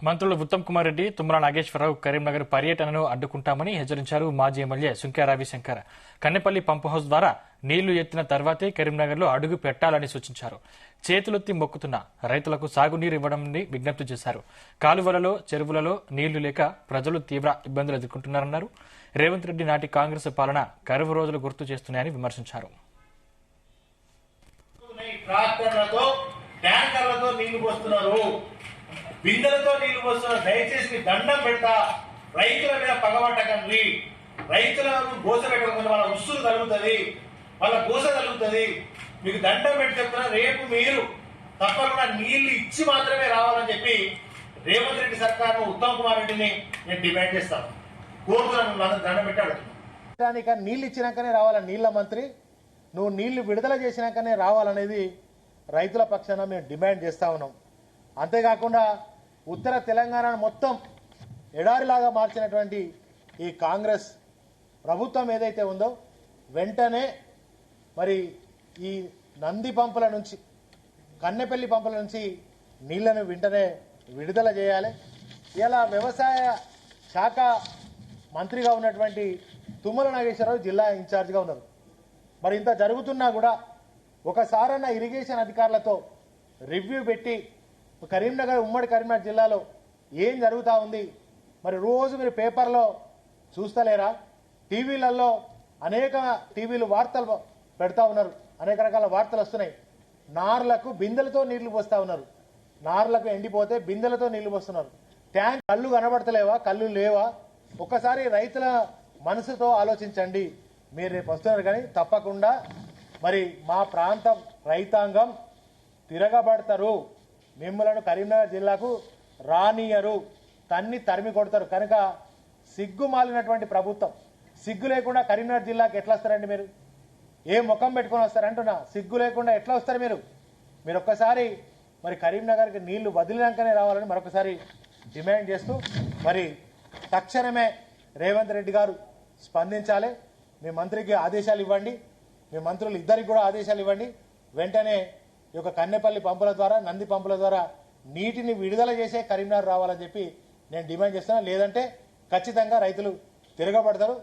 మంత్రులు ఉత్తమ్ కుమార్ రెడ్డి, తుమ్మల నాగేశ్వరరావు కరీంనగర్ పర్యటనను అడ్డుకుంటామని హెచ్చరించారు. మాజీ ఎమ్మెల్యే సుంకె రవిశంకర్ కన్నెపల్లి పంపు హౌస్ ద్వారా నీళ్లు ఎత్తిన తర్వాతే కరీంనగర్లో అడుగు పెట్టాలని సూచించారు. చేతులెత్తి మొక్కుతున్న రైతులకు సాగునీరు ఇవ్వడాన్ని విజ్ఞప్తి చేశారు. కాలువలలో, చెరువులలో నీళ్లు లేక ప్రజలు తీవ్ర ఇబ్బందులు ఎదుర్కొంటున్నారన్నారు. రేవంత్ రెడ్డి నాటి కాంగ్రెస్ పాలన కరువు రోజులు గుర్తు చేస్తున్నాయని విమర్శించారు. బిందెలతో నీళ్లు పోస్తున్నారు. దయచేసి మీ దండం పెడతా, రైతుల మీద పగబట్టకండి. రైతులను గోస పెట్టకుండా వాళ్ళ ఉస్సులు కలుగుతుంది, వాళ్ళ గోస కలుగుతుంది. మీకు దండం పెట్టి చెప్తున్నా, రేపు మీరు తప్పకుండా నీళ్లు ఇచ్చి మాత్రమే రావాలని చెప్పి రేవంత్ రెడ్డి సర్కారు ఉత్తమ్ కుమార్ రెడ్డిని నేను డిమాండ్ చేస్తాను, కోరుతున్నాను. దండం పెట్టి అడుగుతున్నాను. నీళ్లు ఇచ్చినాకనే రావాలని నీళ్ల మంత్రి, నువ్వు నీళ్లు విడుదల చేసినాకనే రావాలనేది రైతుల పక్షాన మేము డిమాండ్ చేస్తా ఉన్నాం. అంతేకాకుండా ఉత్తర తెలంగాణను మొత్తం ఎడారిలాగా మార్చినటువంటి ఈ కాంగ్రెస్ ప్రభుత్వం ఏదైతే ఉందో వెంటనే మరి ఈ నంది పంపుల నుంచి, కన్నెపల్లి పంపుల నుంచి నీళ్లను వెంటనే విడుదల చేయాలి. ఇలా వ్యవసాయ శాఖ మంత్రిగా ఉన్నటువంటి తుమ్మల నాగేశ్వరరావు జిల్లా ఇన్ఛార్జిగా ఉన్నారు. మరి ఇంత జరుగుతున్నా కూడా ఒకసారన్నా ఇరిగేషన్ అధికారులతో రివ్యూ పెట్టి కరీంనగర్, ఉమ్మడి కరీంనగర్ జిల్లాలో ఏం జరుగుతూ ఉంది, మరి రోజు మీరు పేపర్లో చూస్తలేరా? టీవీలలో అనేక టీవీలు వార్తలు పెడతా ఉన్నారు, అనేక రకాల వార్తలు వస్తున్నాయి. నార్లకు బిందెలతో నీళ్లు పోస్తా ఉన్నారు, నార్లకు ఎండిపోతే బిందెలతో నీళ్లు పోస్తున్నారు. ట్యాంక్ కళ్ళు కనబడతలేవా, కళ్ళు లేవా? ఒక్కసారి రైతుల మనసుతో ఆలోచించండి. మీరు రేపు వస్తున్నారు కానీ తప్పకుండా మరి మా ప్రాంత రైతాంగం తిరగబడతారు, మిమ్మలను కరీంనగర్ జిల్లాకు రానియరు, తరిమి కొడతారు. కనుక సిగ్గు మాలినటువంటి ప్రభుత్వం, సిగ్గు లేకుండా కరీంనగర్ జిల్లాకి ఎట్లా వస్తారండి? మీరు ఏ ముఖం పెట్టుకొని వస్తారంటున్నా, సిగ్గు లేకుండా ఎట్లా వస్తారు మీరు? మీరు ఒక్కసారి మరి కరీంనగర్కి నీళ్లు వదిలినాకనే రావాలని మరొకసారి డిమాండ్ చేస్తూ మరి తక్షణమే రేవంత్ రెడ్డి గారు స్పందించాలి. మీ మంత్రికి ఆదేశాలు ఇవ్వండి, మీ మంత్రులు ఇద్దరికి కూడా ఆదేశాలు ఇవ్వండి. వెంటనే ఈ యొక్క కన్నెపల్లి పంపుల ద్వారా, నంది పంపుల ద్వారా నీటిని విడుదల చేసే కరీంనగర్ రావాలని చెప్పి నేను డిమాండ్ చేస్తున్నాను. లేదంటే ఖచ్చితంగా రైతులు తిరగబడతారు.